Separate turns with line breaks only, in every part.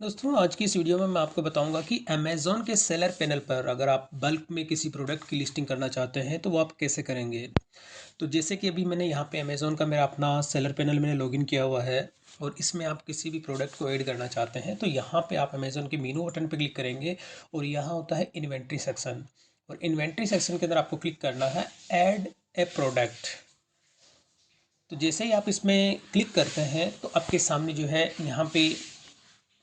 दोस्तों आज की इस वीडियो में मैं आपको बताऊंगा कि अमेज़ॉन के सेलर पैनल पर अगर आप बल्क में किसी प्रोडक्ट की लिस्टिंग करना चाहते हैं तो वो आप कैसे करेंगे। तो जैसे कि अभी मैंने यहाँ पे अमेज़ॉन का मेरा अपना सेलर पैनल मैंने लॉगिन किया हुआ है और इसमें आप किसी भी प्रोडक्ट को ऐड करना चाहते हैं तो यहाँ पे आप अमेज़ॉन के मेनू बटन पे क्लिक करेंगे और यहाँ होता है इन्वेंट्री सेक्शन। और इन्वेंट्री सेक्शन के अंदर आपको क्लिक करना है ऐड ए प्रोडक्ट। तो जैसे ही आप इसमें क्लिक करते हैं तो आपके सामने जो है यहाँ पे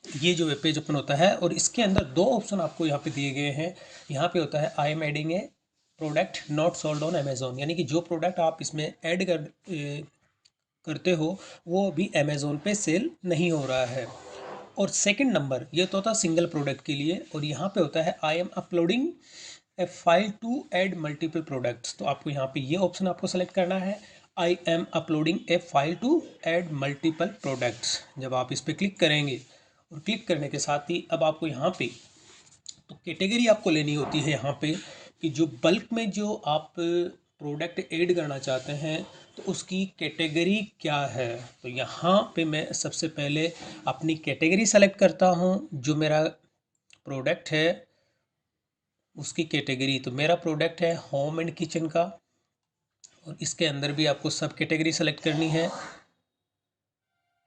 ये जो वेब पेज ओपन होता है और इसके अंदर दो ऑप्शन आपको यहाँ पे दिए गए हैं। यहाँ पे होता है I am adding A product not sold on Amazon, यानी कि जो प्रोडक्ट आप इसमें करते हो वो अभी अमेज़ॉन पे सेल नहीं हो रहा है। और सेकंड नंबर ये तो होता है सिंगल प्रोडक्ट के लिए, और यहाँ पे होता है I am uploading a file to add multiple products. तो आपको यहाँ पे ये ऑप्शन आपको सेलेक्ट करना है, I am uploading a file to add multiple products. जब आप इस पर क्लिक करेंगे और क्लिक करने के साथ ही अब आपको यहाँ पे तो कैटेगरी आपको लेनी होती है यहाँ पे कि जो बल्क में जो आप प्रोडक्ट ऐड करना चाहते हैं तो उसकी कैटेगरी क्या है। तो यहाँ पे मैं सबसे पहले अपनी कैटेगरी सेलेक्ट करता हूँ। जो मेरा प्रोडक्ट है उसकी कैटेगरी, तो मेरा प्रोडक्ट है होम एंड किचन का और इसके अंदर भी आपको सब कैटेगरी सेलेक्ट करनी है,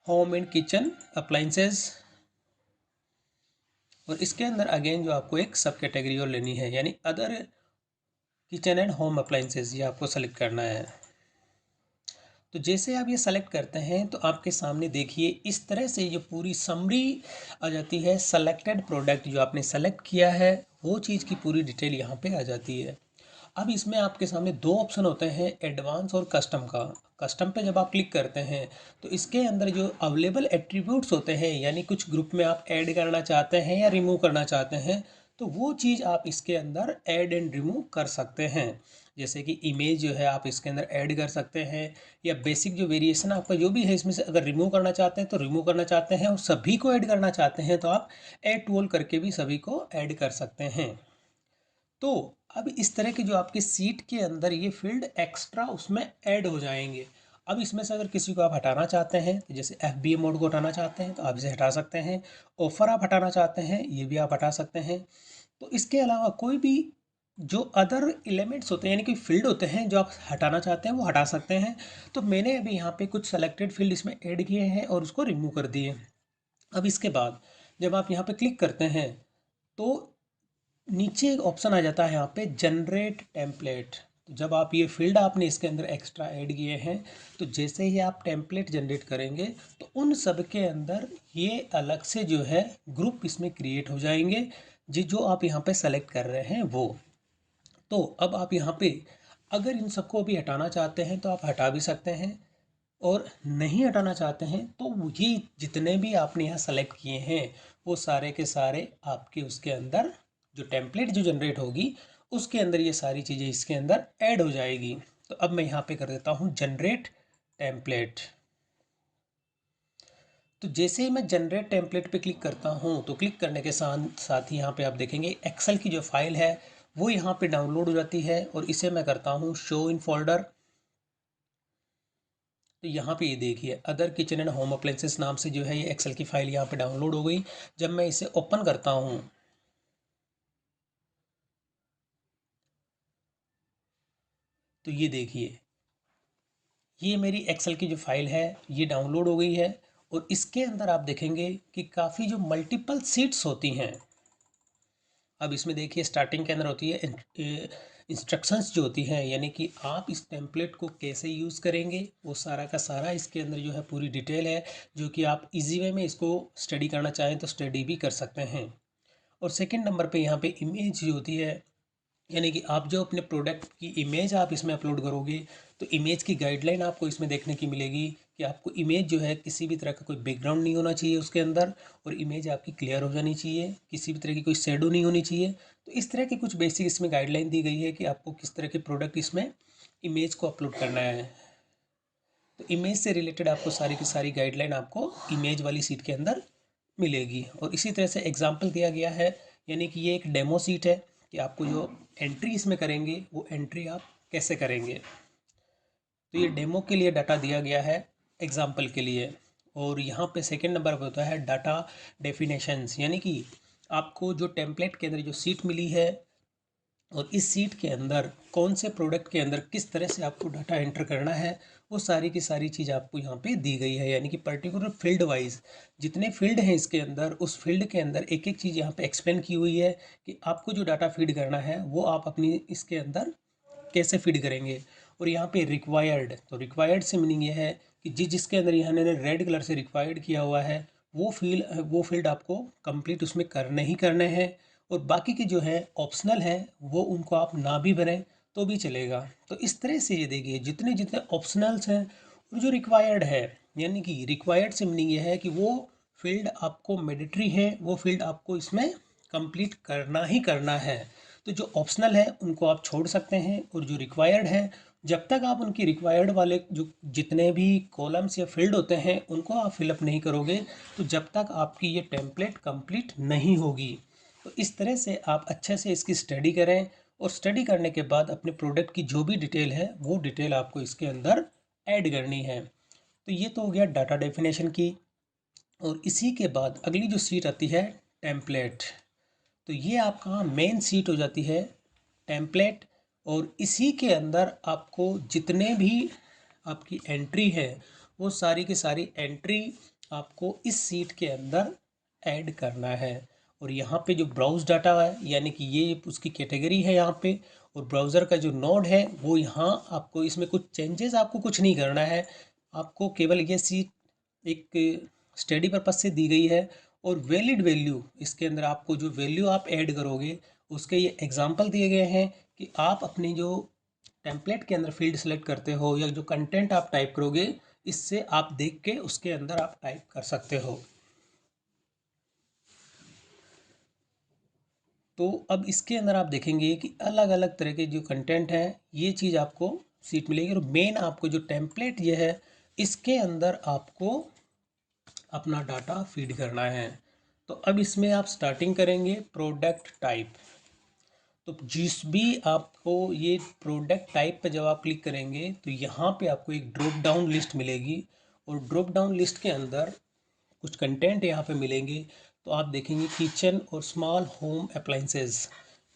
होम एंड किचन अप्लाइंसेस। और इसके अंदर अगेन जो आपको एक सब कैटेगरी और लेनी है यानी other kitchen and home appliances, ये आपको सेलेक्ट करना है। तो जैसे आप ये सेलेक्ट करते हैं तो आपके सामने देखिए इस तरह से ये पूरी समरी आ जाती है। सेलेक्टेड प्रोडक्ट जो आपने सेलेक्ट किया है वो चीज़ की पूरी डिटेल यहाँ पे आ जाती है। अब इसमें आपके सामने दो ऑप्शन होते हैं, एडवांस और कस्टम का। कस्टम पे जब आप क्लिक करते हैं तो इसके अंदर जो अवेलेबल एट्रीब्यूट्स होते हैं यानी कुछ ग्रुप में आप ऐड करना चाहते हैं या रिमूव करना चाहते हैं तो वो चीज़ आप इसके अंदर ऐड एंड रिमूव कर सकते हैं। जैसे कि इमेज जो है आप इसके अंदर ऐड कर सकते हैं, या बेसिक जो वेरिएशन आपका जो भी है इसमें से अगर रिमूव करना चाहते हैं तो रिमूव करना चाहते हैं, और सभी को ऐड करना चाहते हैं तो आप ऐड टूल करके भी सभी को ऐड कर सकते हैं। तो अब इस तरह की जो आपकी सीट के अंदर ये फील्ड एक्स्ट्रा उसमें ऐड हो जाएंगे। अब इसमें से अगर किसी को आप हटाना चाहते हैं तो जैसे FBA मोड को हटाना चाहते हैं तो आप इसे हटा सकते हैं, ऑफर आप हटाना चाहते हैं ये भी आप हटा सकते हैं। तो इसके अलावा कोई भी जो अदर एलिमेंट्स होते हैं यानी कि फील्ड होते हैं जो आप हटाना चाहते हैं वो हटा सकते हैं। तो मैंने अभी यहाँ पे कुछ सेलेक्टेड फील्ड इसमें ऐड किए हैं और उसको रिमूव कर दिए। अब इसके बाद जब आप यहाँ पे क्लिक करते हैं तो नीचे एक ऑप्शन आ जाता है यहाँ पे जनरेट टेम्पलेट। तो जब आप ये फील्ड आपने इसके अंदर एक्स्ट्रा ऐड किए हैं तो जैसे ही आप टेम्पलेट जनरेट करेंगे तो उन सब के अंदर ये अलग से जो है ग्रुप इसमें क्रिएट हो जाएंगे जी जो आप यहाँ पे सेलेक्ट कर रहे हैं वो। तो अब आप यहाँ पे अगर इन सबको अभी हटाना चाहते हैं तो आप हटा भी सकते हैं, और नहीं हटाना चाहते हैं तो ये जितने भी आपने यहाँ सेलेक्ट किए हैं वो सारे के सारे आपके उसके अंदर जो टेम्पलेट जो जनरेट होगी उसके अंदर ये सारी चीज़ें इसके अंदर ऐड हो जाएगी। तो अब मैं यहाँ पे कर देता हूँ जनरेट टेम्पलेट। तो जैसे ही मैं जनरेट टेम्पलेट पे क्लिक करता हूँ तो क्लिक करने के साथ साथ ही यहाँ पे आप देखेंगे एक्सेल की जो फाइल है वो यहाँ पे डाउनलोड हो जाती है, और इसे मैं करता हूँ शो इन फोल्डर। तो यहाँ पे ये देखिए other kitchen and home appliances नाम से जो है ये एक्सेल की फाइल यहाँ पे डाउनलोड हो गई। जब मैं इसे ओपन करता हूँ तो ये देखिए ये मेरी एक्सेल की जो फाइल है ये डाउनलोड हो गई है, और इसके अंदर आप देखेंगे कि काफ़ी जो मल्टीपल सीट्स होती हैं। अब इसमें देखिए स्टार्टिंग के अंदर होती है इंस्ट्रक्शंस जो होती हैं यानी कि आप इस टेम्पलेट को कैसे यूज़ करेंगे वो सारा का सारा इसके अंदर जो है पूरी डिटेल है, जो कि आप इजी वे में इसको स्टडी करना चाहें तो स्टडी भी कर सकते हैं। और सेकंड नंबर पे यहाँ पे इमेज जो होती है यानी कि आप जो अपने प्रोडक्ट की इमेज आप इसमें अपलोड करोगे तो इमेज की गाइडलाइन आपको इसमें देखने की मिलेगी कि आपको इमेज जो है किसी भी तरह का कोई बैकग्राउंड नहीं होना चाहिए उसके अंदर, और इमेज आपकी क्लियर हो जानी चाहिए, किसी भी तरह की कोई शेडो नहीं होनी चाहिए। तो इस तरह की कुछ बेसिक इसमें गाइडलाइन दी गई है कि आपको किस तरह के प्रोडक्ट इसमें इमेज को अपलोड करना है। तो इमेज से रिलेटेड आपको सारी की सारी गाइडलाइन आपको इमेज वाली सीट के अंदर मिलेगी। और इसी तरह से एग्जाम्पल दिया गया है यानी कि ये एक डेमो सीट है कि आपको जो एंट्री इसमें करेंगे वो एंट्री आप कैसे करेंगे। तो ये डेमो के लिए डाटा दिया गया है एग्जाम्पल के लिए। और यहाँ पे सेकंड नंबर पर होता है डाटा डेफिनेशंस, यानी कि आपको जो टेम्पलेट के अंदर जो सीट मिली है और इस सीट के अंदर कौन से प्रोडक्ट के अंदर किस तरह से आपको डाटा एंटर करना है, वो सारी की सारी चीज़ आपको यहाँ पे दी गई है। यानी कि पर्टिकुलर फील्ड वाइज जितने फील्ड हैं इसके अंदर, उस फील्ड के अंदर एक एक चीज़ यहाँ पे एक्सप्लेन की हुई है कि आपको जो डाटा फीड करना है वो आप अपनी इसके अंदर कैसे फीड करेंगे। और यहाँ पे रिक्वायर्ड, तो रिक्वायर्ड से मीनिंग ये है कि जिसके अंदर यहाँ ने रेड कलर से रिक्वायर्ड किया हुआ है वो फील्ड आपको कंप्लीट उसमें करने ही करने हैं। और बाकी के जो है ऑप्शनल है वो उनको आप ना भी भरें तो भी चलेगा। तो इस तरह से ये देखिए जितने जितने ऑप्शनल्स हैं और जो रिक्वायर्ड है, यानी कि रिक्वायर्ड से मीनिंग ये है कि वो फील्ड आपको मैंडेटरी है, वो फील्ड आपको इसमें कंप्लीट करना ही करना है। तो जो ऑप्शनल है उनको आप छोड़ सकते हैं, और जो रिक्वायर्ड है जब तक आप उनकी रिक्वायर्ड वाले जो जितने भी कॉलम्स या फील्ड होते हैं उनको आप फिलअप नहीं करोगे तो जब तक आपकी ये टेम्पलेट कंप्लीट नहीं होगी। तो इस तरह से आप अच्छे से इसकी स्टडी करें, और स्टडी करने के बाद अपने प्रोडक्ट की जो भी डिटेल है वो डिटेल आपको इसके अंदर ऐड करनी है। तो ये तो हो गया डाटा डेफिनेशन की। और इसी के बाद अगली जो सीट आती है टेम्पलेट। तो ये आपका मेन सीट हो जाती है टेम्पलेट, और इसी के अंदर आपको जितने भी आपकी एंट्री है वो सारी की सारी एंट्री आपको इस सीट के अंदर ऐड करना है। और यहाँ पे जो ब्राउज डाटा है यानी कि ये उसकी कैटेगरी है यहाँ पे, और ब्राउज़र का जो नोड है वो यहाँ आपको इसमें कुछ चेंजेस आपको कुछ नहीं करना है। आपको केवल ये सीट एक स्टडी पर्पज से दी गई है, और वैलिड वैल्यू इसके अंदर आपको जो वैल्यू आप ऐड करोगे उसके ये एग्जांपल दिए गए हैं कि आप अपनी जो टेम्पलेट के अंदर फील्ड सेलेक्ट करते हो या जो कंटेंट आप टाइप करोगे इससे आप देख के उसके अंदर आप टाइप कर सकते हो। तो अब इसके अंदर आप देखेंगे कि अलग अलग तरह के जो कंटेंट हैं ये चीज़ आपको सीट मिलेगी, और मेन आपको जो टेम्पलेट ये है इसके अंदर आपको अपना डाटा फीड करना है। तो अब इसमें आप स्टार्टिंग करेंगे प्रोडक्ट टाइप। तो जिस भी आपको ये प्रोडक्ट टाइप पे जब आप क्लिक करेंगे तो यहाँ पे आपको एक ड्रॉप डाउन लिस्ट मिलेगी, और ड्रॉप डाउन लिस्ट के अंदर कुछ कंटेंट यहाँ पे मिलेंगे। तो आप देखेंगे किचन और स्मॉल होम अप्लाइंसेस।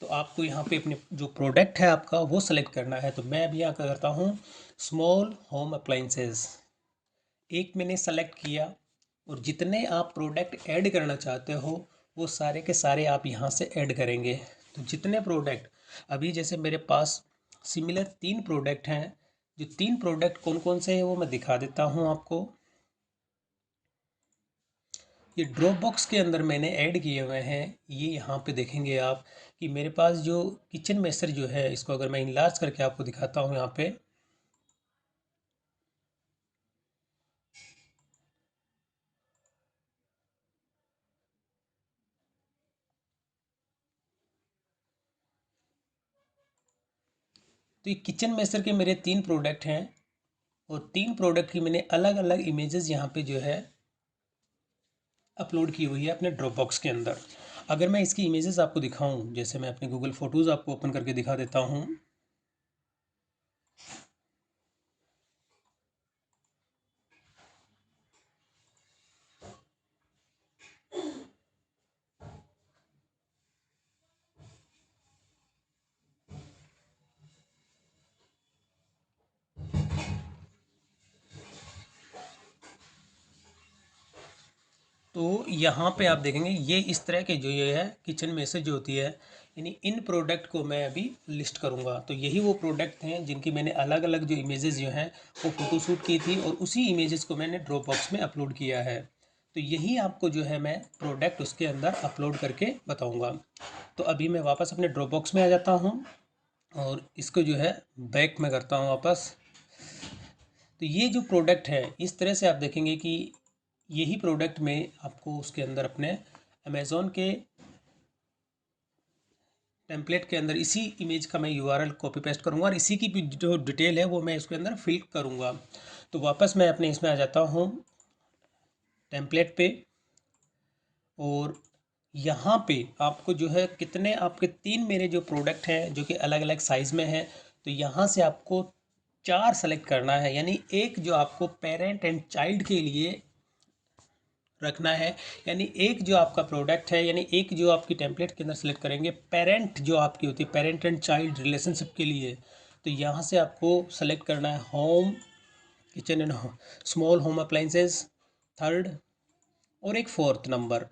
तो आपको यहाँ पे अपने जो प्रोडक्ट है आपका वो सेलेक्ट करना है। तो मैं अभी यहाँ क्या करता हूँ, स्मॉल होम अप्लाइंसेस एक मैंने सेलेक्ट किया, और जितने आप प्रोडक्ट ऐड करना चाहते हो वो सारे के सारे आप यहाँ से ऐड करेंगे। तो जितने प्रोडक्ट अभी जैसे मेरे पास सिमिलर 3 प्रोडक्ट हैं, जो 3 प्रोडक्ट कौन कौन से हैं वो मैं दिखा देता हूँ आपको। ये ड्रॉप बॉक्स के अंदर मैंने ऐड किए हुए हैं, ये यहाँ पे देखेंगे आप कि मेरे पास जो किचन मेसर जो है इसको अगर मैं इनलार्ज करके आपको दिखाता हूँ यहाँ पे, तो ये किचन मेसर के मेरे 3 प्रोडक्ट हैं, और 3 प्रोडक्ट की मैंने अलग अलग इमेजेस यहाँ पे जो है अपलोड की हुई है अपने ड्रॉप बॉक्स के अंदर। अगर मैं इसकी इमेजेस आपको दिखाऊं, जैसे मैं अपने गूगल फ़ोटोज़ आपको ओपन करके दिखा देता हूं। तो यहाँ पे आप देखेंगे ये इस तरह के जो ये है किचन में से जो होती है, यानी इन प्रोडक्ट को मैं अभी लिस्ट करूँगा। तो यही वो प्रोडक्ट हैं जिनकी मैंने अलग अलग जो इमेजेस जो हैं वो फ़ोटोशूट की थी, और उसी इमेजेस को मैंने ड्रॉप बॉक्स में अपलोड किया है। तो यही आपको जो है मैं प्रोडक्ट उसके अंदर अपलोड करके बताऊँगा। तो अभी मैं वापस अपने ड्रॉप बॉक्स में आ जाता हूँ, और इसको जो है बैक में करता हूँ वापस। तो ये जो प्रोडक्ट है इस तरह से आप देखेंगे कि यही प्रोडक्ट में आपको उसके अंदर अपने अमेज़ॉन के टेम्पलेट के अंदर इसी इमेज का मैं यूआरएल कॉपी पेस्ट करूँगा, और इसी की भी जो डिटेल है वो मैं इसके अंदर फिल करूँगा। तो वापस मैं अपने इसमें आ जाता हूँ टेम्पलेट पे, और यहाँ पे आपको जो है कितने आपके 3 मेरे जो प्रोडक्ट हैं जो कि अलग अलग साइज़ में हैं, तो यहाँ से आपको 4 सेलेक्ट करना है। यानी एक जो आपको पेरेंट एंड चाइल्ड के लिए रखना है। यानी एक जो आपका प्रोडक्ट है, यानी एक जो आपकी टेम्पलेट के अंदर सेलेक्ट करेंगे पेरेंट जो आपकी होती है, पेरेंट एंड चाइल्ड रिलेशनशिप के लिए, तो यहाँ से आपको सेलेक्ट करना है home, kitchen and small home appliances third, और एक फोर्थ नंबर।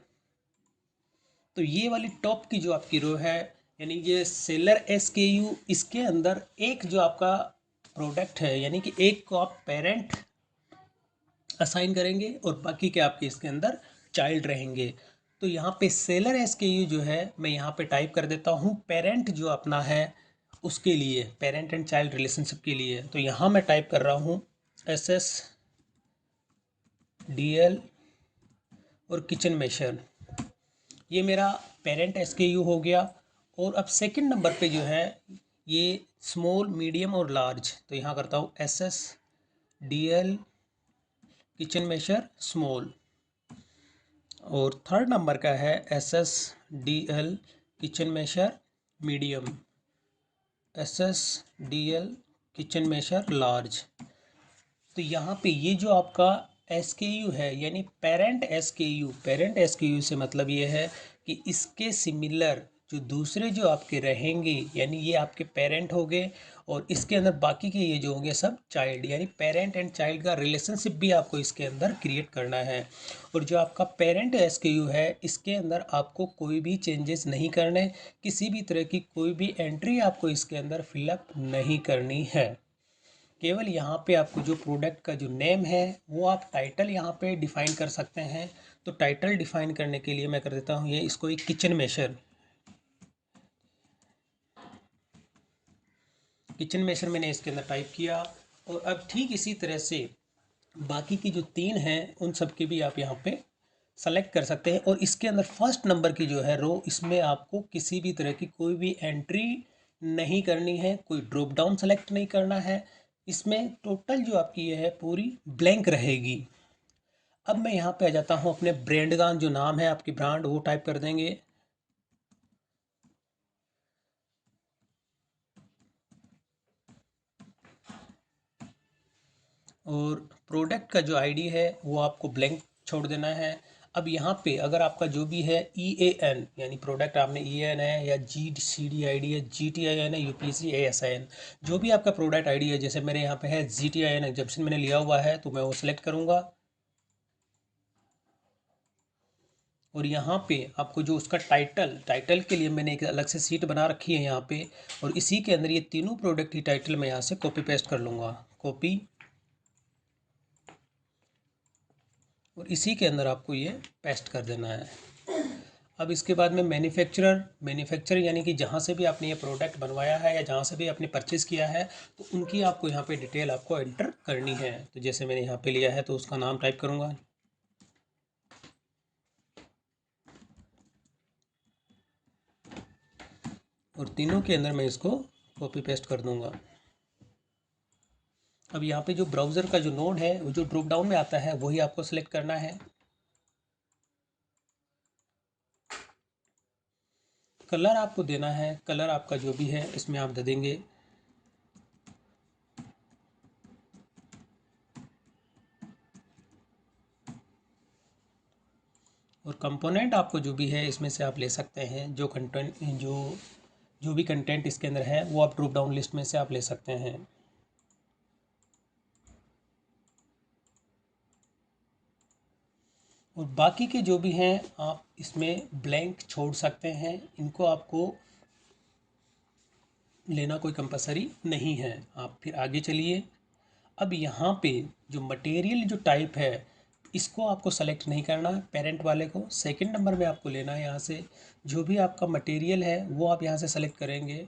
तो ये वाली टॉप की जो आपकी रो है, यानी ये सेलर SKU, इसके अंदर एक जो आपका प्रोडक्ट है, यानी कि एक को आप पेरेंट असाइन करेंगे और बाकी के आपके इसके अंदर चाइल्ड रहेंगे। तो यहाँ पे सेलर SKU जो है मैं यहाँ पे टाइप कर देता हूँ पेरेंट जो अपना है उसके लिए, पेरेंट एंड चाइल्ड रिलेशनशिप के लिए। तो यहाँ मैं टाइप कर रहा हूँ SSDL और किचन मेशर, ये मेरा पेरेंट SKU हो गया। और अब सेकंड नंबर पे जो है ये स्मॉल, मीडियम और लार्ज, तो यहाँ करता हूँ SSDL किचन मेशर स्मॉल। और थर्ड नंबर का है SSDL kitchen measure medium, SSDL kitchen measure large. तो यहाँ पे ये जो आपका SKU है, यानी पेरेंट SKU से मतलब ये है कि इसके सिमिलर जो दूसरे जो आपके रहेंगे, यानी ये आपके पेरेंट हो गए और इसके अंदर बाकी के ये जो होंगे सब चाइल्ड, यानी पेरेंट एंड चाइल्ड का रिलेशनशिप भी आपको इसके अंदर क्रिएट करना है। और जो आपका पेरेंट SKU है इसके अंदर आपको कोई भी चेंजेस नहीं करने, किसी भी तरह की कोई भी एंट्री आपको इसके अंदर फिलअप नहीं करनी है। केवल यहाँ पे आपको जो प्रोडक्ट का जो नेम है वो आप टाइटल यहाँ पे डिफाइन कर सकते हैं। तो टाइटल डिफाइन करने के लिए मैं कर देता हूँ ये, इसको एक किचन मेशर, किचन मेशर मैंने इसके अंदर टाइप किया। और अब ठीक इसी तरह से बाकी की जो तीन हैं उन सब की भी आप यहाँ पे सेलेक्ट कर सकते हैं। और इसके अंदर फर्स्ट नंबर की जो है रो, इसमें आपको किसी भी तरह की कोई भी एंट्री नहीं करनी है, कोई ड्रॉप डाउन सेलेक्ट नहीं करना है। इसमें टोटल जो आपकी ये है पूरी ब्लैंक रहेगी। अब मैं यहाँ पे आ जाता हूँ अपने ब्रांड का जो नाम है आपकी ब्रांड वो टाइप कर देंगे। और प्रोडक्ट का जो आईडी है वो आपको ब्लैंक छोड़ देना है। अब यहाँ पे अगर आपका जो भी है EAN, यानी प्रोडक्ट आपने EAN है या GCD आईडी है, GTIN है, UPC ASIN, जो भी आपका प्रोडक्ट आईडी है, जैसे मेरे यहाँ पे है GTIN है, जब से मैंने लिया हुआ है तो मैं वो सिलेक्ट करूँगा। और यहाँ पे आपको जो उसका टाइटल के लिए मैंने एक अलग से सीट बना रखी है यहाँ पे, और इसी के अंदर ये तीनों प्रोडक्ट की टाइटल मैं यहाँ से कॉपी पेस्ट कर लूँगा, कॉपी। और इसी के अंदर आपको ये पेस्ट कर देना है। अब इसके बाद में मैन्युफैक्चरर यानी कि जहाँ से भी आपने ये प्रोडक्ट बनवाया है या जहाँ से भी आपने परचेज़ किया है तो उनकी आपको यहाँ पे डिटेल आपको एंटर करनी है। तो जैसे मैंने यहाँ पे लिया है तो उसका नाम टाइप करूँगा, और तीनों के अंदर मैं इसको कॉपी पेस्ट कर दूँगा। अब यहाँ पे जो ब्राउज़र का जो नोड है वो जो ड्रॉप डाउन में आता है वही आपको सेलेक्ट करना है। कलर आपको देना है, कलर आपका जो भी है इसमें आप दे देंगे। और कंपोनेंट आपको जो भी है इसमें से आप ले सकते हैं, जो कंटेंट जो भी कंटेंट इसके अंदर है वो आप ड्रॉप डाउन लिस्ट में से आप ले सकते हैं। और बाकी के जो भी हैं आप इसमें ब्लैंक छोड़ सकते हैं, इनको आपको लेना कोई कंपलसरी नहीं है। आप फिर आगे चलिए। अब यहाँ पे जो मटेरियल जो टाइप है इसको आपको सेलेक्ट नहीं करना, पेरेंट वाले को सेकंड नंबर में आपको लेना है। यहाँ से जो भी आपका मटेरियल है वो आप यहाँ से सेलेक्ट करेंगे।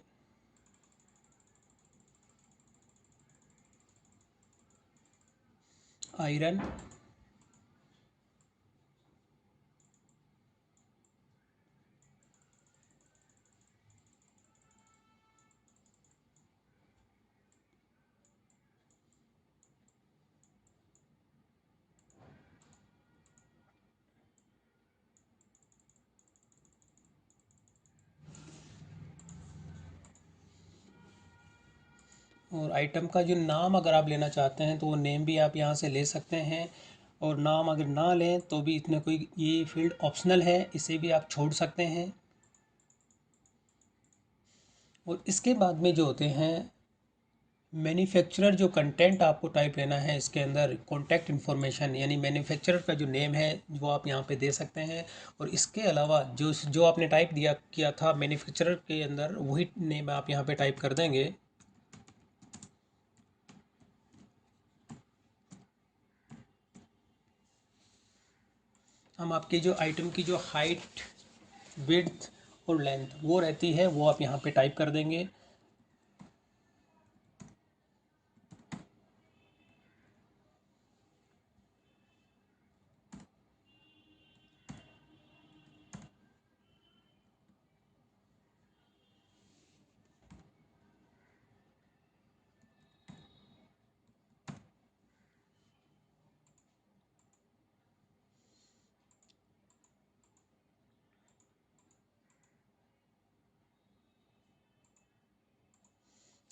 आयरन, और आइटम का जो नाम अगर आप लेना चाहते हैं तो वो नेम भी आप यहाँ से ले सकते हैं। और नाम अगर ना लें तो भी इतना कोई, ये फील्ड ऑप्शनल है, इसे भी आप छोड़ सकते हैं। और इसके बाद में जो होते हैं मैन्युफैक्चरर, जो कंटेंट आपको टाइप लेना है इसके अंदर कॉन्टैक्ट इन्फॉर्मेशन, यानी मैन्युफैक्चरर का जो नेम है वो आप यहाँ पे दे सकते हैं। और इसके अलावा जो जो आपने टाइप दिया किया था मैन्युफैक्चरर के अंदर, वही नेम आप यहाँ पे टाइप कर देंगे। हम आपके जो आइटम की जो हाइट, विड्थ और लेंथ वो रहती है वो आप यहाँ पे टाइप कर देंगे।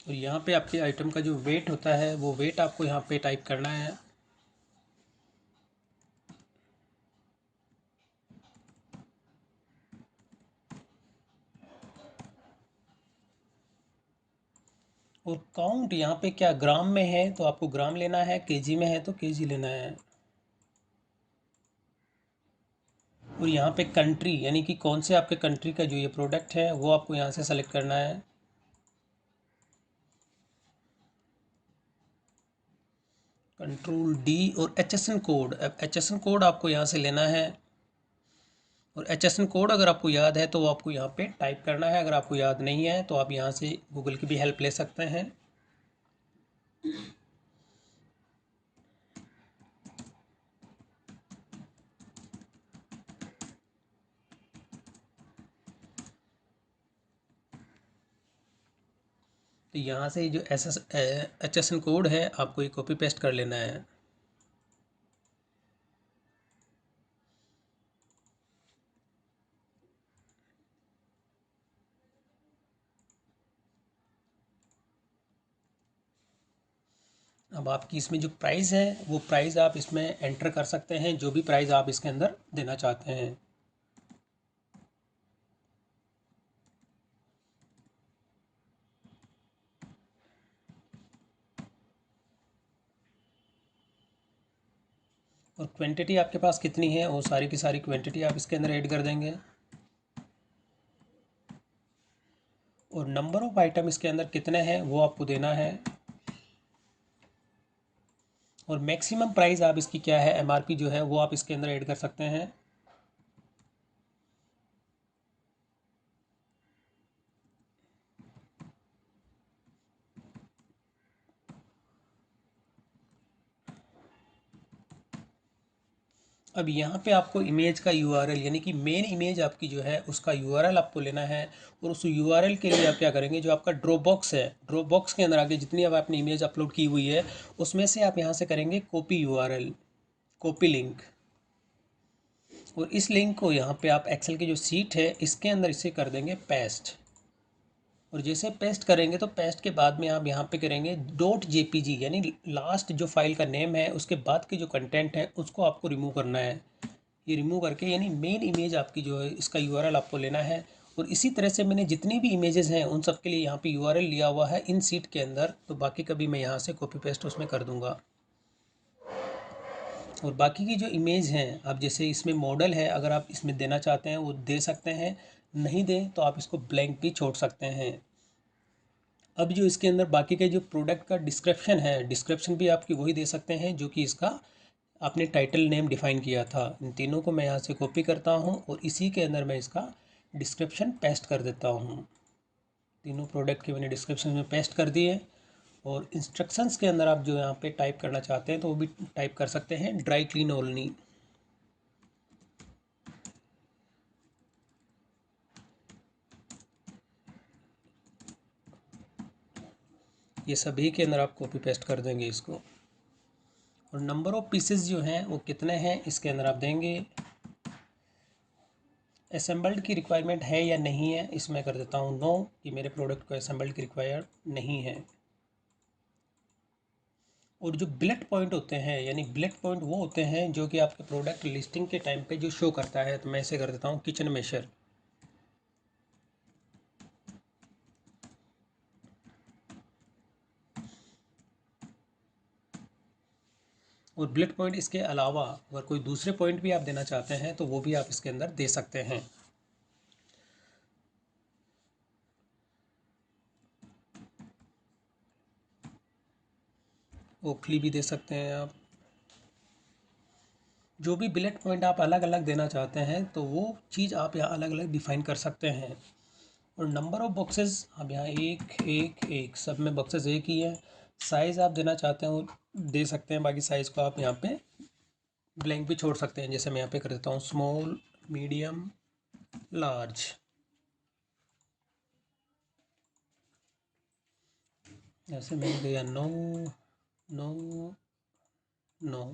और यहाँ पे आपके आइटम का जो वेट होता है वो वेट आपको यहाँ पे टाइप करना है। और काउंट यहाँ पे क्या ग्राम में है तो आपको ग्राम लेना है, केजी में है तो केजी लेना है। और यहाँ पे कंट्री, यानी कि कौन से आपके कंट्री का जो ये प्रोडक्ट है वो आपको यहाँ से सेलेक्ट करना है। Control D. और HSN कोड, अब HSN कोड आपको यहाँ से लेना है। और HSN कोड अगर आपको याद है तो वो आपको यहाँ पे टाइप करना है, अगर आपको याद नहीं है तो आप यहाँ से गूगल की भी हेल्प ले सकते हैं। तो यहाँ से जो HSN कोड है आपको ये कॉपी पेस्ट कर लेना है। अब आपकी इसमें जो प्राइस है वो प्राइस आप इसमें एंटर कर सकते हैं, जो भी प्राइस आप इसके अंदर देना चाहते हैं। और क्वांटिटी आपके पास कितनी है वो सारी की सारी क्वांटिटी आप इसके अंदर ऐड कर देंगे। और नंबर ऑफ आइटम इसके अंदर कितने हैं वो आपको देना है। और मैक्सिमम प्राइस आप इसकी क्या है, MRP जो है वो आप इसके अंदर ऐड कर सकते हैं। अब यहाँ पे आपको इमेज का URL, यानी कि मेन इमेज आपकी जो है उसका URL आपको लेना है। और उस URL के लिए आप क्या करेंगे, जो आपका ड्रॉप बॉक्स है, ड्रॉप बॉक्स के अंदर आगे जितनी अब आपने इमेज अपलोड की हुई है उसमें से आप यहाँ से करेंगे कॉपी URL, कॉपी लिंक। और इस लिंक को यहाँ पे आप एक्सेल की जो सीट है इसके अंदर इसे कर देंगे पेस्ट। और जैसे पेस्ट करेंगे तो पेस्ट के बाद में आप यहाँ पे करेंगे .jpg, यानी लास्ट जो फाइल का नेम है उसके बाद के जो कंटेंट है उसको आपको रिमूव करना है। ये रिमूव करके, यानी मेन इमेज आपकी जो है इसका URL आपको लेना है। और इसी तरह से मैंने जितनी भी इमेजेस हैं उन सब के लिए यहाँ पे URL लिया हुआ है इन सीट के अंदर, तो बाकी कभी मैं यहाँ से कॉपी पेस्ट उसमें कर दूँगा। और बाकी की जो इमेज हैं, आप जैसे इसमें मॉडल है, अगर आप इसमें देना चाहते हैं वो दे सकते हैं, नहीं दें तो आप इसको ब्लैंक भी छोड़ सकते हैं। अब जो इसके अंदर बाकी के जो प्रोडक्ट का डिस्क्रिप्शन है, डिस्क्रिप्शन भी आपकी वही दे सकते हैं जो कि इसका आपने टाइटल नेम डिफ़ाइन किया था। इन तीनों को मैं यहाँ से कॉपी करता हूँ और इसी के अंदर मैं इसका डिस्क्रिप्शन पेस्ट कर देता हूँ। तीनों प्रोडक्ट के मैंने डिस्क्रिप्शन में पेस्ट कर दिए। और इंस्ट्रक्शंस के अंदर आप जो यहाँ पे टाइप करना चाहते हैं तो वो भी टाइप कर सकते हैं, ड्राई क्लीन ओनली। ये सभी के अंदर आप कॉपी पेस्ट कर देंगे इसको। और नंबर ऑफ़ पीसेस जो हैं वो कितने हैं इसके अंदर आप देंगे। असेंबल्ड की रिक्वायरमेंट है या नहीं है इसमें कर देता हूँ नो, कि मेरे प्रोडक्ट को असेंबल्ड की रिक्वायर नहीं है। और जो बुलेट पॉइंट होते हैं, यानी बुलेट पॉइंट वो होते हैं जो कि आपके प्रोडक्ट लिस्टिंग के टाइम पे जो शो करता है। तो मैं इसे कर देता हूँ किचन मेशर। और बुलेट पॉइंट इसके अलावा अगर कोई दूसरे पॉइंट भी आप देना चाहते हैं तो वो भी आप इसके अंदर दे सकते हैं। ओखली भी दे सकते हैं आप। जो भी बुलेट पॉइंट आप अलग अलग देना चाहते हैं तो वो चीज़ आप यहाँ अलग अलग डिफाइन कर सकते हैं। और नंबर ऑफ बॉक्सेस आप यहाँ एक एक एक सब में बॉक्सेस एक ही है। साइज़ आप देना चाहते हैं वो दे सकते हैं, बाकी साइज़ को आप यहाँ पे ब्लैंक भी छोड़ सकते हैं। जैसे मैं यहाँ पे कर देता हूँ स्मॉल, मीडियम, लार्ज। जैसे मैंने दिया नो, नो, नो।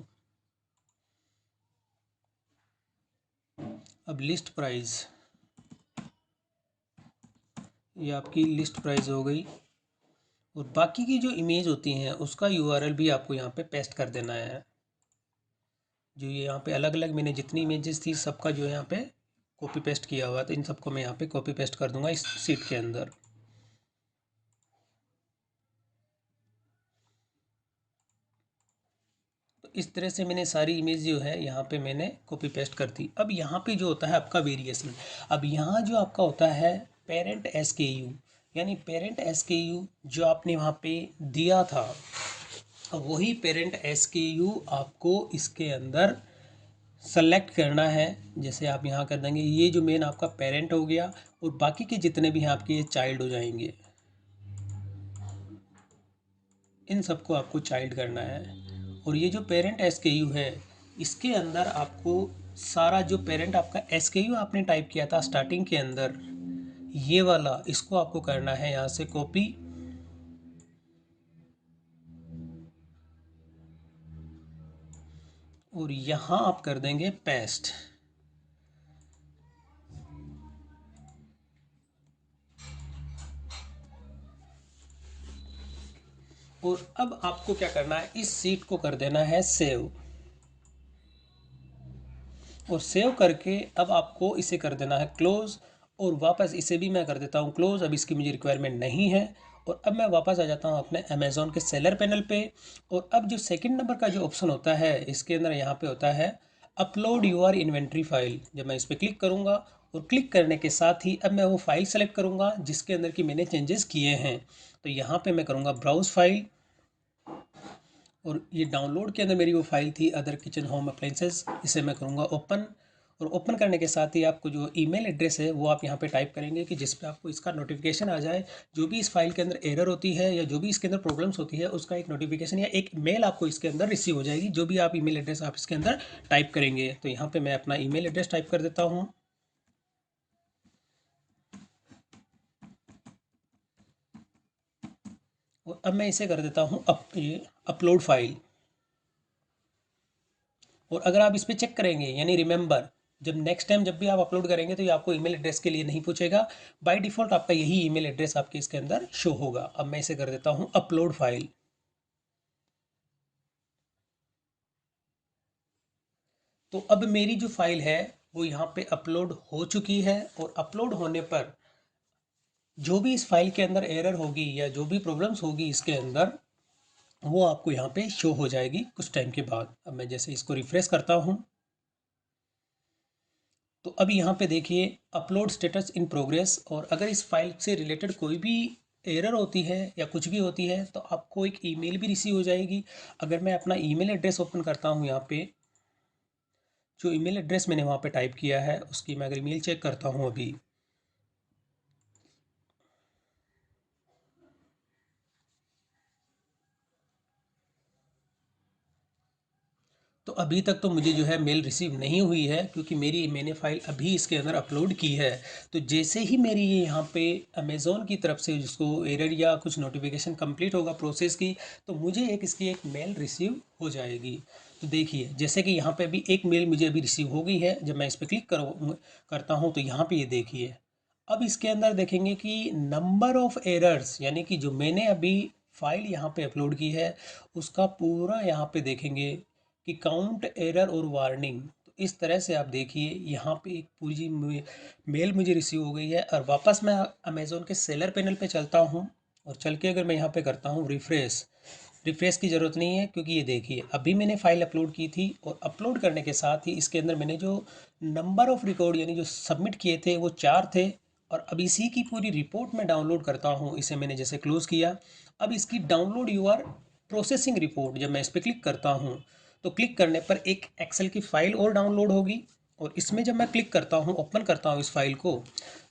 अब लिस्ट प्राइस, ये आपकी लिस्ट प्राइस हो गई। और बाकी की जो इमेज होती हैं उसका यूआरएल भी आपको यहाँ पे पेस्ट कर देना है। जो ये यहाँ पे अलग अलग मैंने जितनी इमेजेस थी सबका जो यहाँ पे कॉपी पेस्ट किया हुआ, तो इन सबको मैं यहाँ पे कॉपी पेस्ट कर दूंगा इस सीट के अंदर। तो इस तरह से मैंने सारी इमेज जो है यहाँ पे मैंने कॉपी पेस्ट कर दी। अब यहाँ पे जो होता है आपका वेरिएशन, अब यहाँ जो आपका होता है पेरेंट SKU, यानी पेरेंट SKU जो आपने वहाँ पे दिया था, अब वही पेरेंट SKU आपको इसके अंदर सेलेक्ट करना है। जैसे आप यहाँ कर देंगे ये जो मेन आपका पेरेंट हो गया और बाकी के जितने भी हैं आपके ये चाइल्ड हो जाएंगे। इन सबको आपको चाइल्ड करना है। और ये जो पेरेंट SKU है इसके अंदर आपको सारा जो पेरेंट आपका SKU आपने टाइप किया था स्टार्टिंग के अंदर, ये वाला इसको आपको करना है यहाँ से कॉपी। और यहाँ आप कर देंगे पेस्ट। और अब आपको क्या करना है, इस सीट को कर देना है सेव। और सेव करके अब आपको इसे कर देना है क्लोज। और वापस इसे भी मैं कर देता हूँ क्लोज, अब इसकी मुझे रिक्वायरमेंट नहीं है। और अब मैं वापस आ जाता हूँ अपने अमेज़ॉन के सेलर पैनल पे। और अब जो सेकंड नंबर का जो ऑप्शन होता है इसके अंदर यहाँ पे होता है अपलोड यूर इन्वेंट्री फाइल। जब मैं इस पर क्लिक करूँगा और क्लिक करने के साथ ही अब मैं वो फाइल सेलेक्ट करूँगा जिसके अंदर की मैंने चेंजेस किए हैं। तो यहाँ पे मैं करूँगा ब्राउज़ फाइल। और ये डाउनलोड के अंदर मेरी वो फाइल थी अदर किचन होम अप्लाइंसेस, इसे मैं करूँगा ओपन। और ओपन करने के साथ ही आपको जो ईमेल एड्रेस है वो आप यहाँ पे टाइप करेंगे कि जिस पे आपको इसका नोटिफिकेशन आ जाए। जो भी इस फाइल के अंदर एरर होती है या जो भी इसके अंदर प्रॉब्लम्स होती है उसका एक नोटिफिकेशन या एक मेल आपको इसके अंदर रिसीव हो जाएगी। जो भी आप ईमेल एड्रेस आप इसके अंदर टाइप करेंगे, तो यहाँ पर मैं अपना ईमेल एड्रेस टाइप कर देता हूँ। और अब मैं इसे कर देता हूँ ये अपलोड फाइल। और अगर आप इस पर चेक करेंगे यानी रिमेंबर, जब नेक्स्ट टाइम जब भी आप अपलोड करेंगे तो ये आपको ईमेल एड्रेस के लिए नहीं पूछेगा। बाय डिफ़ॉल्ट आपका यही ईमेल एड्रेस आपके इसके अंदर शो होगा। अब मैं इसे कर देता हूँ अपलोड फाइल। तो अब मेरी जो फाइल है वो यहाँ पे अपलोड हो चुकी है। और अपलोड होने पर जो भी इस फाइल के अंदर एरर होगी या जो भी प्रॉब्लम्स होगी इसके अंदर, वो आपको यहाँ पे शो हो जाएगी कुछ टाइम के बाद। अब मैं जैसे इसको रिफ्रेश करता हूँ तो अब यहाँ पे देखिए अपलोड स्टेटस इन प्रोग्रेस। और अगर इस फाइल से रिलेटेड कोई भी एरर होती है या कुछ भी होती है तो आपको एक ईमेल भी रिसीव हो जाएगी। अगर मैं अपना ईमेल एड्रेस ओपन करता हूँ, यहाँ पे जो ईमेल एड्रेस मैंने वहाँ पे टाइप किया है उसकी मैं अगर ईमेल चेक करता हूँ अभी, तो अभी तक तो मुझे जो है मेल रिसीव नहीं हुई है क्योंकि मैंने फ़ाइल अभी इसके अंदर अपलोड की है। तो जैसे ही मेरी ये यहाँ पे अमेज़ॉन की तरफ से जिसको एरर या कुछ नोटिफिकेशन कंप्लीट होगा प्रोसेस की, तो मुझे इसकी एक मेल रिसीव हो जाएगी। तो देखिए जैसे कि यहाँ पे अभी एक मेल मुझे अभी रिसीव हो गई है। जब मैं इस पर क्लिक करता हूँ तो यहाँ पर ये देखिए अब इसके अंदर देखेंगे कि नंबर ऑफ़ एरर्स, यानी कि जो मैंने अभी फाइल यहाँ पे अपलोड की है उसका पूरा यहाँ पे देखेंगे कि काउंट एरर और वार्निंग। तो इस तरह से आप देखिए यहाँ पे एक पूरी मेल मुझे रिसीव हो गई है। और वापस मैं अमेज़ोन के सेलर पैनल पे चलता हूँ और चल के अगर मैं यहाँ पे करता हूँ रिफ़्रेश की ज़रूरत नहीं है, क्योंकि ये देखिए अभी मैंने फ़ाइल अपलोड की थी और अपलोड करने के साथ ही इसके अंदर मैंने जो नंबर ऑफ़ रिकॉर्ड यानी जो सबमिट किए थे वो 4 थे। और अब इसी की पूरी रिपोर्ट मैं डाउनलोड करता हूँ। इसे मैंने जैसे क्लोज़ किया, अब इसकी डाउनलोड यूआर प्रोसेसिंग रिपोर्ट जब मैं इस पर क्लिक करता हूँ तो क्लिक करने पर एक एक्सेल की फ़ाइल और डाउनलोड होगी। और इसमें जब मैं क्लिक करता हूँ, ओपन करता हूँ इस फाइल को,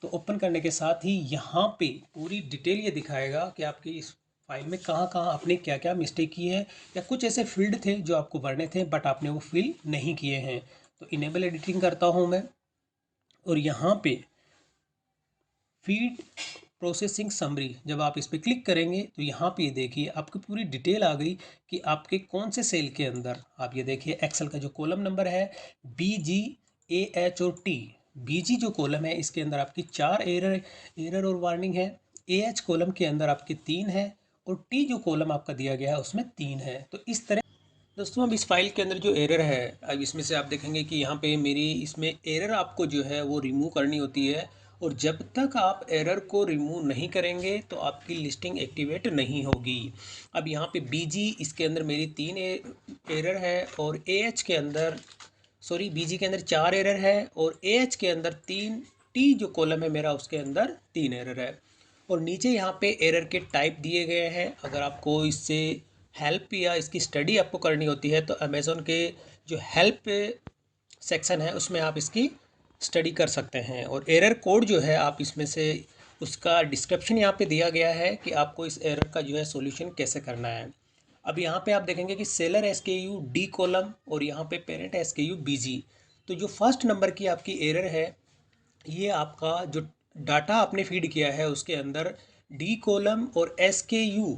तो ओपन करने के साथ ही यहाँ पे पूरी डिटेल ये दिखाएगा कि आपकी इस फाइल में कहाँ कहाँ आपने क्या क्या मिस्टेक की है, या कुछ ऐसे फील्ड थे जो आपको भरने थे बट आपने वो फिल नहीं किए हैं। तो इनेबल एडिटिंग करता हूँ मैं और यहाँ पे फीड प्रोसेसिंग समरी जब आप इस पर क्लिक करेंगे तो यहाँ पे ये देखिए आपकी पूरी डिटेल आ गई कि आपके कौन से सेल के अंदर। आप ये देखिए एक्सेल का जो कॉलम नंबर है BG AH और T। BG जो कॉलम है इसके अंदर आपकी 4 एरर और वार्निंग है। AH कॉलम के अंदर आपके 3 है और T जो कॉलम आपका दिया गया है उसमें 3 है। तो इस तरह दोस्तों अब इस फाइल के अंदर जो एरर है, अब इसमें से आप देखेंगे कि यहाँ पे मेरी इसमें एरर आपको जो है वो रिमूव करनी होती है। और जब तक आप एरर को रिमूव नहीं करेंगे तो आपकी लिस्टिंग एक्टिवेट नहीं होगी। अब यहाँ पे BG इसके अंदर मेरी 3 एरर है और AH के अंदर BG के अंदर 4 एरर है और AH के अंदर 3। T जो कॉलम है मेरा उसके अंदर 3 एरर है। और नीचे यहाँ पे एरर के टाइप दिए गए हैं। अगर आपको इससे हेल्प या इसकी स्टडी आपको करनी होती है तो अमेज़ोन के जो हेल्प सेक्शन है उसमें आप इसकी स्टडी कर सकते हैं। और एरर कोड जो है आप इसमें से उसका डिस्क्रिप्शन यहाँ पे दिया गया है कि आपको इस एरर का जो है सॉल्यूशन कैसे करना है। अब यहाँ पे आप देखेंगे कि सेलर SKU D कॉलम और यहाँ पे पेरेंट SKU BG। तो जो फर्स्ट नंबर की आपकी एरर है ये आपका जो डाटा आपने फीड किया है उसके अंदर डी कॉलम और SKU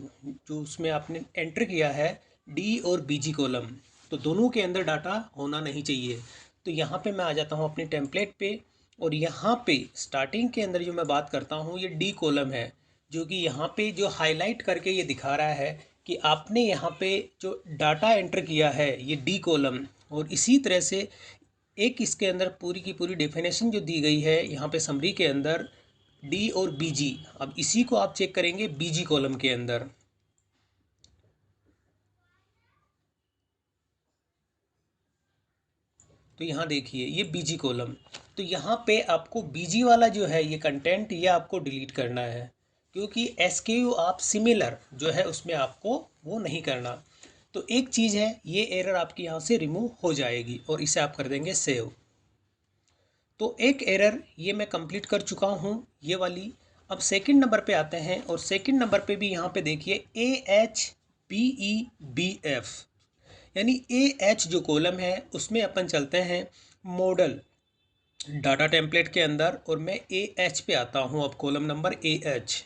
जो उसमें आपने एंटर किया है डी और BG कॉलम, तो दोनों के अंदर डाटा होना नहीं चाहिए। तो यहाँ पे मैं आ जाता हूँ अपने टेम्पलेट पे और यहाँ पे स्टार्टिंग के अंदर जो मैं बात करता हूँ ये डी कॉलम है, जो कि यहाँ पे जो हाईलाइट करके ये दिखा रहा है कि आपने यहाँ पे जो डाटा एंटर किया है ये डी कॉलम। और इसी तरह से एक इसके अंदर पूरी की पूरी डेफिनेशन जो दी गई है यहाँ पे समरी के अंदर डी और BG। अब इसी को आप चेक करेंगे BG कॉलम के अंदर। तो यहाँ देखिए ये BG कॉलम। तो यहाँ पे आपको BG वाला जो है ये कंटेंट ये आपको डिलीट करना है, क्योंकि SKU आप सिमिलर जो है उसमें आपको वो नहीं करना। तो एक चीज़ है ये एरर आपकी यहाँ से रिमूव हो जाएगी और इसे आप कर देंगे सेव। तो एक एरर ये मैं कंप्लीट कर चुका हूँ ये वाली। अब सेकंड नंबर पे आते हैं और सेकंड नंबर पे भी यहाँ पे देखिए AHBEBF, यानी AH जो कॉलम है उसमें अपन चलते हैं मॉडल डाटा टेम्पलेट के अंदर और मैं AH पे आता हूँ। अब कॉलम नंबर AH,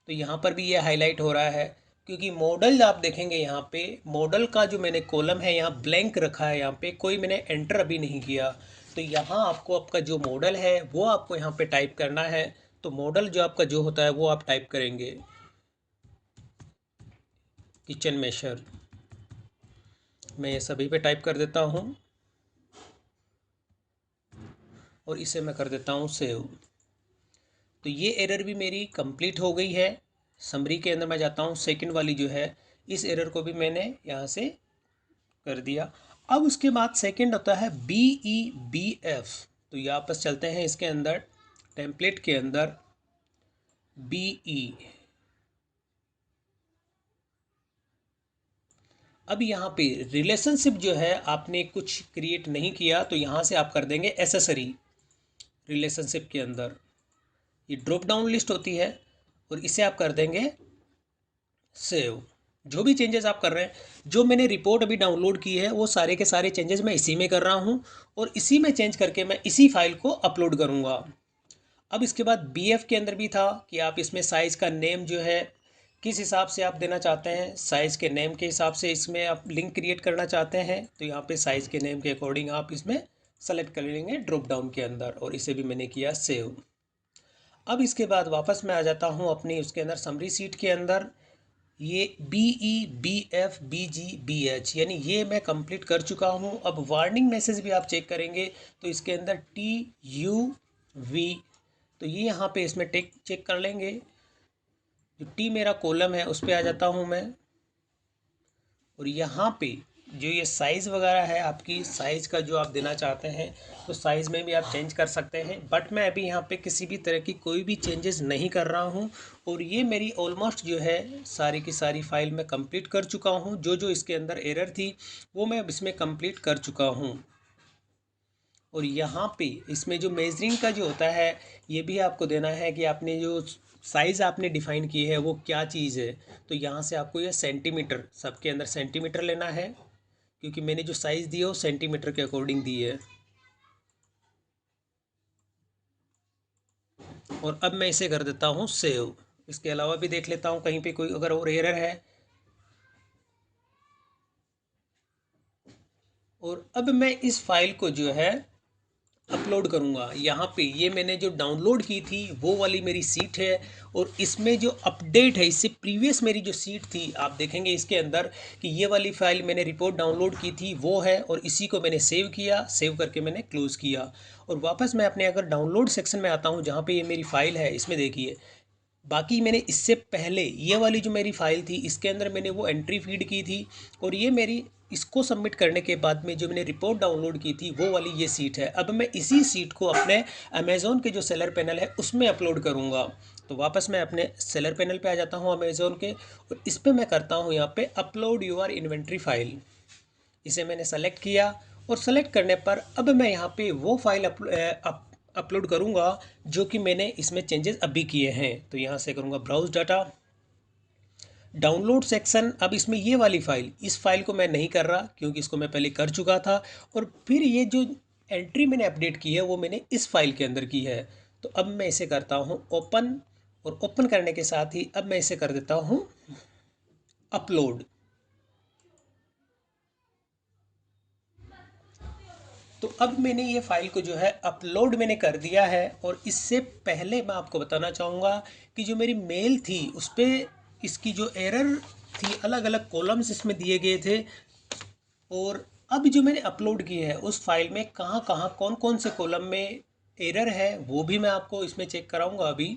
तो यहाँ पर भी ये हाईलाइट हो रहा है क्योंकि मॉडल आप देखेंगे यहाँ पे मॉडल का जो मैंने कॉलम है यहाँ ब्लैंक रखा है, यहाँ पे कोई मैंने एंटर अभी नहीं किया। तो यहाँ आपको आपका जो मॉडल है वो आपको यहाँ पे टाइप करना है। तो मॉडल जो आपका जो होता है वो आप टाइप करेंगे किचन मेशर। मैं ये सभी पे टाइप कर देता हूँ और इसे मैं कर देता हूँ सेव। तो ये एरर भी मेरी कंप्लीट हो गई है। समरी के अंदर मैं जाता हूँ, सेकंड वाली जो है इस एरर को भी मैंने यहाँ से कर दिया। अब उसके बाद सेकंड होता है BEBF। तो ये आपस चलते हैं इसके अंदर टेम्पलेट के अंदर BE। अब यहाँ पे रिलेशनशिप जो है आपने कुछ क्रिएट नहीं किया तो यहाँ से आप कर देंगे एसेसरी रिलेशनशिप के अंदर। ये ड्रॉप डाउन लिस्ट होती है और इसे आप कर देंगे सेव। जो भी चेंजेस आप कर रहे हैं, जो मैंने रिपोर्ट अभी डाउनलोड की है वो सारे के सारे चेंजेस मैं इसी में कर रहा हूँ और इसी में चेंज करके मैं इसी फाइल को अपलोड करूँगा। अब इसके बाद BF के अंदर भी था कि आप इसमें साइज़ का नेम जो है किस हिसाब से आप देना चाहते हैं, साइज़ के नेम के हिसाब से इसमें आप लिंक क्रिएट करना चाहते हैं तो यहाँ पे साइज़ के नेम के अकॉर्डिंग आप इसमें सेलेक्ट कर लेंगे ड्रॉप डाउन के अंदर और इसे भी मैंने किया सेव। अब इसके बाद वापस मैं आ जाता हूँ अपनी उसके अंदर समरी सीट के अंदर। ये BE BF BG BH यानी ये मैं कंप्लीट कर चुका हूँ। अब वार्निंग मैसेज भी आप चेक करेंगे तो इसके अंदर TUV, तो ये यहाँ पे इसमें टेक चेक कर लेंगे। जो टी मेरा कॉलम है उस पर आ जाता हूँ मैं, और यहाँ पे जो ये साइज़ वगैरह है, आपकी साइज़ का जो आप देना चाहते हैं तो साइज़ में भी आप चेंज कर सकते हैं, बट मैं अभी यहाँ पे किसी भी तरह की कोई भी चेंजेस नहीं कर रहा हूँ। और ये मेरी ऑलमोस्ट जो है सारी की सारी फाइल मैं कंप्लीट कर चुका हूँ। जो जो इसके अंदर एरर थी वो मैं इसमें कंप्लीट कर चुका हूँ। और यहाँ पे इसमें जो मेजरिंग का जो होता है ये भी आपको देना है कि आपने जो साइज़ आपने डिफ़ाइन की है वो क्या चीज़ है। तो यहाँ से आपको ये सेंटीमीटर, सबके अंदर सेंटीमीटर लेना है, क्योंकि मैंने जो साइज़ दी है वो सेंटीमीटर के अकॉर्डिंग दी है। और अब मैं इसे कर देता हूँ सेव। इसके अलावा भी देख लेता हूँ कहीं पे कोई अगर और एरर है। और अब मैं इस फाइल को जो है अपलोड करूँगा। यहाँ पे ये मैंने जो डाउनलोड की थी वो वाली मेरी सीट है, और इसमें जो अपडेट है इससे प्रीवियस मेरी जो सीट थी आप देखेंगे इसके अंदर कि ये वाली फ़ाइल मैंने रिपोर्ट डाउनलोड की थी वो है, और इसी को मैंने सेव किया, सेव करके मैंने क्लोज़ किया। और वापस मैं अपने अगर डाउनलोड सेक्शन में आता हूँ जहाँ पे ये मेरी फ़ाइल है, इसमें देखिए बाकी मैंने इससे पहले ये वाली जो मेरी फ़ाइल थी इसके अंदर मैंने वो एंट्री फीड की थी, और ये मेरी इसको सबमिट करने के बाद में जो मैंने रिपोर्ट डाउनलोड की थी वो वाली ये सीट है। अब मैं इसी सीट को अपने अमेज़ोन के जो सेलर पैनल है उसमें अपलोड करूँगा। तो वापस मैं अपने सेलर पैनल पे आ जाता हूँ अमेज़ोन के, और इस पर मैं करता हूँ यहाँ पे अपलोड योर इन्वेंट्री फाइल। इसे मैंने सेलेक्ट किया, और सेलेक्ट करने पर अब मैं यहाँ पे वो फाइल अपलोड करूँगा जो कि मैंने इसमें चेंजेस अभी किए हैं। तो यहाँ से करूँगा ब्राउज डाटा, डाउनलोड सेक्शन। अब इसमें ये वाली फ़ाइल, इस फाइल को मैं नहीं कर रहा क्योंकि इसको मैं पहले कर चुका था, और फिर ये जो एंट्री मैंने अपडेट की है वो मैंने इस फाइल के अंदर की है। तो अब मैं इसे करता हूँ ओपन, और ओपन करने के साथ ही अब मैं इसे कर देता हूँ अपलोड। तो अब मैंने ये फ़ाइल को जो है अपलोड मैंने कर दिया है। और इससे पहले मैं आपको बताना चाहूँगा कि जो मेरी मेल थी उस पर इसकी जो एरर थी, अलग अलग कॉलम्स इसमें दिए गए थे, और अब जो मैंने अपलोड किए है उस फाइल में कहाँ कहाँ कौन कौन से कॉलम में एरर है वो भी मैं आपको इसमें चेक कराऊंगा अभी।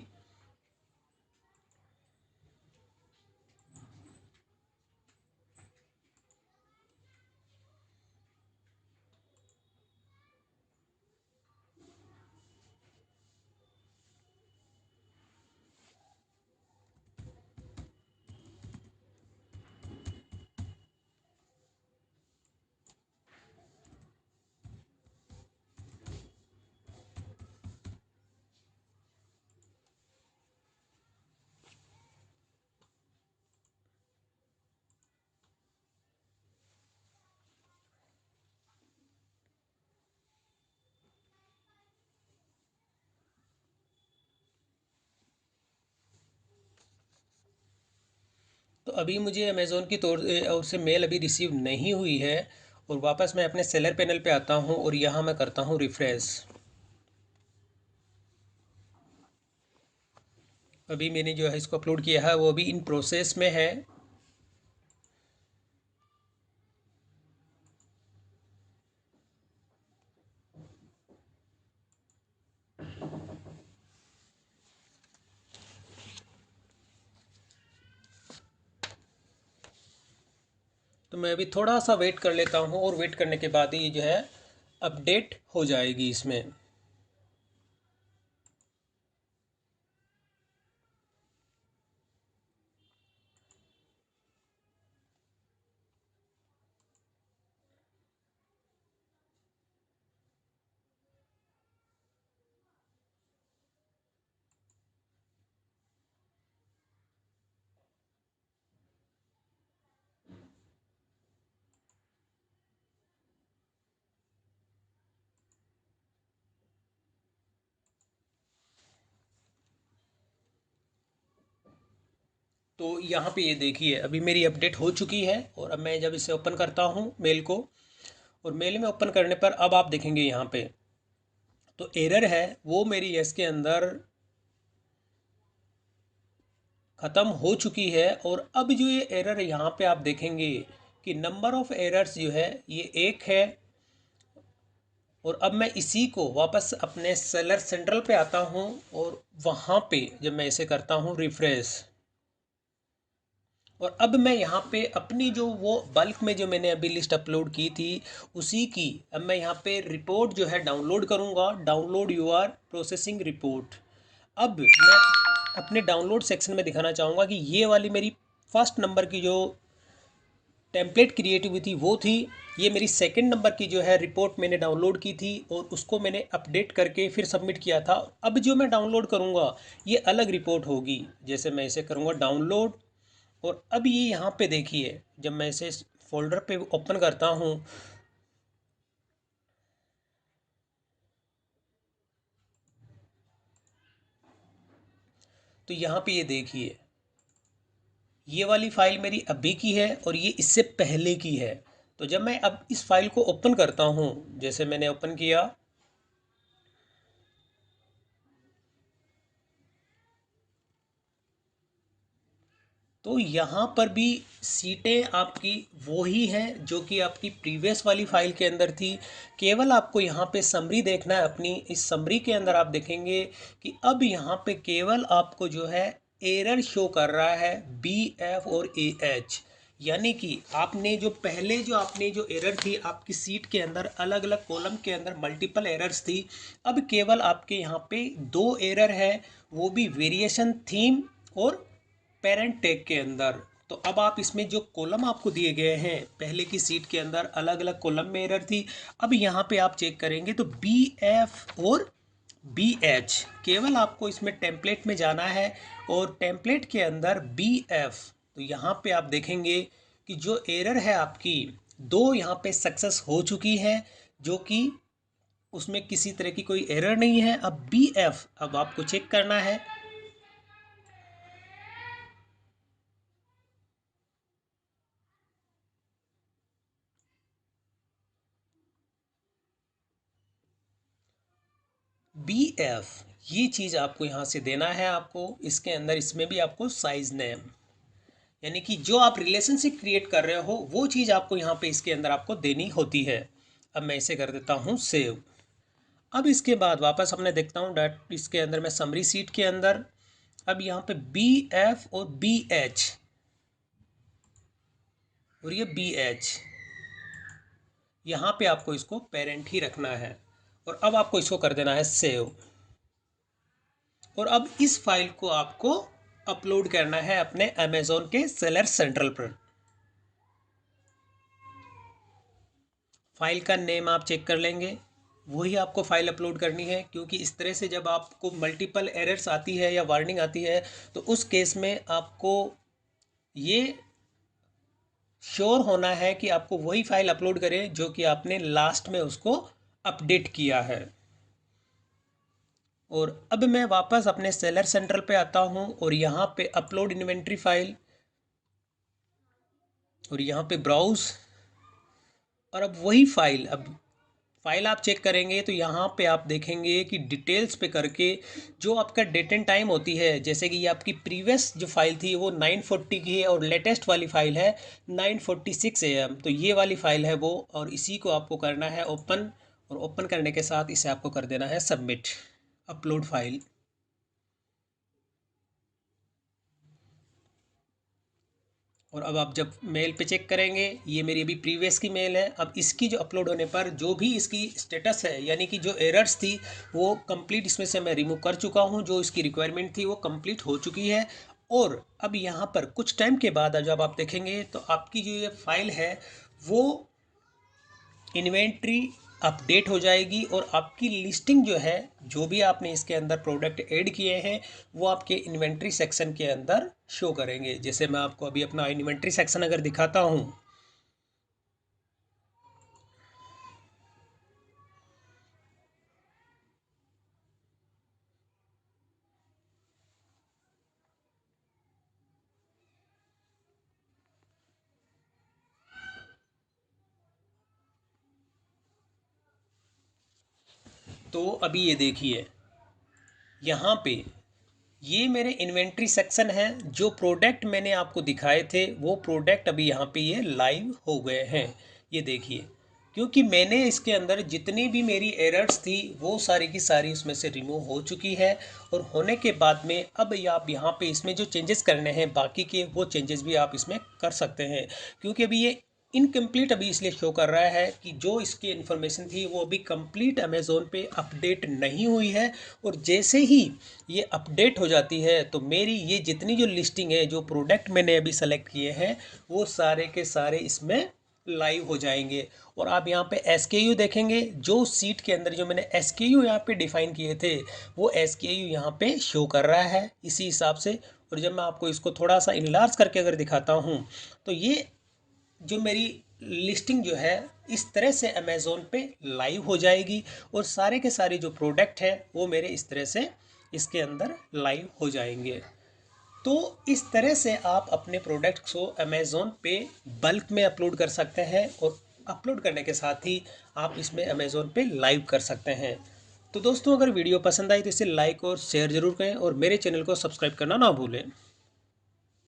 तो अभी मुझे अमेज़ोन की तौर ओर से मेल अभी रिसीव नहीं हुई है। और वापस मैं अपने सेलर पैनल पे आता हूँ और यहाँ मैं करता हूँ रिफ्रेश। अभी मैंने जो है इसको अपलोड किया है वो अभी इन प्रोसेस में है। तो मैं अभी थोड़ा सा वेट कर लेता हूँ, और वेट करने के बाद ही जो है अपडेट हो जाएगी इसमें। तो यहाँ पे ये देखिए अभी मेरी अपडेट हो चुकी है। और अब मैं जब इसे ओपन करता हूँ मेल को, और मेल में ओपन करने पर अब आप देखेंगे यहाँ पे तो एरर है वो मेरी यस के अंदर ख़त्म हो चुकी है। और अब जो ये एरर यहाँ पे आप देखेंगे कि नंबर ऑफ़ एरर्स जो है ये 1 है। और अब मैं इसी को वापस अपने सेलर सेंट्रल पे आता हूँ और वहाँ पे जब मैं इसे करता हूँ रिफ्रेश, और अब मैं यहाँ पे अपनी जो वो बल्क में जो मैंने अभी लिस्ट अपलोड की थी उसी की अब मैं यहाँ पे रिपोर्ट जो है डाउनलोड करूँगा। Download your processing report. अब मैं अपने डाउनलोड सेक्शन में दिखाना चाहूँगा कि ये वाली मेरी फर्स्ट नंबर की जो टेम्पलेट क्रिएट हुई थी वो थी। ये मेरी सेकंड नंबर की जो है रिपोर्ट मैंने डाउनलोड की थी और उसको मैंने अपडेट करके फिर सबमिट किया था। अब जो मैं डाउनलोड करूँगा ये अलग रिपोर्ट होगी। जैसे मैं इसे करूँगा डाउनलोड, और अब ये यहाँ पे देखिए जब मैं इसे फोल्डर पे ओपन करता हूँ तो यहाँ पे ये देखिए ये वाली फ़ाइल मेरी अभी की है और ये इससे पहले की है। तो जब मैं अब इस फाइल को ओपन करता हूँ, जैसे मैंने ओपन किया, तो यहाँ पर भी सीटें आपकी वो ही हैं जो कि आपकी प्रीवियस वाली फाइल के अंदर थी। केवल आपको यहाँ पे समरी देखना है अपनी। इस समरी के अंदर आप देखेंगे कि अब यहाँ पे केवल आपको जो है एरर शो कर रहा है बी एफ और ए एच। यानी कि आपने जो पहले जो आपने जो एरर थी आपकी सीट के अंदर अलग अलग कॉलम के अंदर मल्टीपल एरर्स थी। अब केवल आपके यहाँ पे 2 एरर है, वो भी वेरिएशन थीम और पेरेंट टैग के अंदर। तो अब आप इसमें जो कॉलम आपको दिए गए हैं पहले की सीट के अंदर अलग अलग कॉलम में एरर थी। अब यहाँ पे आप चेक करेंगे तो बी एफ और बी एच, केवल आपको इसमें टेम्पलेट में जाना है और टेम्पलेट के अंदर बी एफ। तो यहाँ पे आप देखेंगे कि जो एरर है आपकी 2 यहाँ पे सक्सेस हो चुकी है, जो कि उसमें किसी तरह की कोई एरर नहीं है। अब बी एफ अब आपको चेक करना है। बी एफ ये चीज़ आपको यहाँ से देना है। आपको इसके अंदर इसमें भी आपको साइज नेम, यानी कि जो आप रिलेशनशिप क्रिएट कर रहे हो वो चीज़ आपको यहाँ पे इसके अंदर आपको देनी होती है। अब मैं इसे कर देता हूँ सेव। अब इसके बाद वापस हमने देखता हूँ डॉट इसके अंदर मैं समरी सीट के अंदर अब यहाँ पे बी एफ और बी एच और ये बी एच, यहाँ पे आपको इसको पेरेंट ही रखना है और अब आपको इसको कर देना है सेव। और अब इस फाइल को आपको अपलोड करना है अपने अमेज़ॉन के सेलर सेंट्रल पर। फाइल का नेम आप चेक कर लेंगे, वही आपको फाइल अपलोड करनी है। क्योंकि इस तरह से जब आपको मल्टीपल एरर्स आती है या वार्निंग आती है तो उस केस में आपको ये श्योर होना है कि आपको वही फाइल अपलोड करें जो कि आपने लास्ट में उसको अपडेट किया है। और अब मैं वापस अपने सेलर सेंट्रल पे आता हूँ और यहाँ पे अपलोड इन्वेंट्री फाइल और यहाँ पे ब्राउज़, और अब वही फाइल अब फाइल आप चेक करेंगे तो यहाँ पे आप देखेंगे कि डिटेल्स पे करके जो आपका डेट एंड टाइम होती है, जैसे कि ये आपकी प्रीवियस जो फाइल थी वो 9:40 की है और लेटेस्ट वाली फाइल है 9:46 AM। तो ये वाली फाइल है वो, और इसी को आपको करना है ओपन, और ओपन करने के साथ इसे आपको कर देना है सबमिट अपलोड फाइल। और अब आप जब मेल पे चेक करेंगे ये मेरी अभी प्रीवियस की मेल है। अब इसकी जो अपलोड होने पर जो भी इसकी स्टेटस है, यानी कि जो एरर्स थी वो कंप्लीट इसमें से मैं रिमूव कर चुका हूँ। जो इसकी रिक्वायरमेंट थी वो कंप्लीट हो चुकी है। और अब यहाँ पर कुछ टाइम के बाद जब आप देखेंगे तो आपकी जो ये फाइल है वो इन्वेंट्री अपडेट हो जाएगी और आपकी लिस्टिंग जो है जो भी आपने इसके अंदर प्रोडक्ट ऐड किए हैं वो आपके इन्वेंट्री सेक्शन के अंदर शो करेंगे। जैसे मैं आपको अभी अपना इन्वेंट्री सेक्शन अगर दिखाता हूँ तो अभी ये देखिए यहाँ पे ये मेरे इन्वेंट्री सेक्शन है। जो प्रोडक्ट मैंने आपको दिखाए थे वो प्रोडक्ट अभी यहाँ पे ये लाइव हो गए हैं। ये देखिए, क्योंकि मैंने इसके अंदर जितनी भी मेरी एरर्स थी वो सारी की सारी उसमें से रिमूव हो चुकी है। और होने के बाद में अब आप यहाँ पे इसमें जो चेंजेस करने हैं बाकी के, वो चेंजेस भी आप इसमें कर सकते हैं। क्योंकि अभी ये इनकम्प्लीट अभी इसलिए शो कर रहा है कि जो इसकी इन्फॉर्मेशन थी वो अभी कंप्लीट अमेज़ोन पे अपडेट नहीं हुई है। और जैसे ही ये अपडेट हो जाती है तो मेरी ये जितनी जो लिस्टिंग है, जो प्रोडक्ट मैंने अभी सेलेक्ट किए हैं, वो सारे के सारे इसमें लाइव हो जाएंगे। और आप यहाँ पे SKU देखेंगे, जो सीट के अंदर जो मैंने SKU यहाँ पे डिफाइन किए थे वो SKU यहाँ पे शो कर रहा है इसी हिसाब से। और जब मैं आपको इसको थोड़ा सा इनलार्ज करके अगर दिखाता हूँ तो ये जो मेरी लिस्टिंग जो है इस तरह से अमेज़ोन पे लाइव हो जाएगी। और सारे के सारे जो प्रोडक्ट हैं वो मेरे इस तरह से इसके अंदर लाइव हो जाएंगे। तो इस तरह से आप अपने प्रोडक्ट्स को अमेज़ोन पे बल्क में अपलोड कर सकते हैं। और अपलोड करने के साथ ही आप इसमें अमेज़ोन पे लाइव कर सकते हैं। तो दोस्तों, अगर वीडियो पसंद आई तो इसे लाइक और शेयर ज़रूर करें और मेरे चैनल को सब्सक्राइब करना ना भूलें।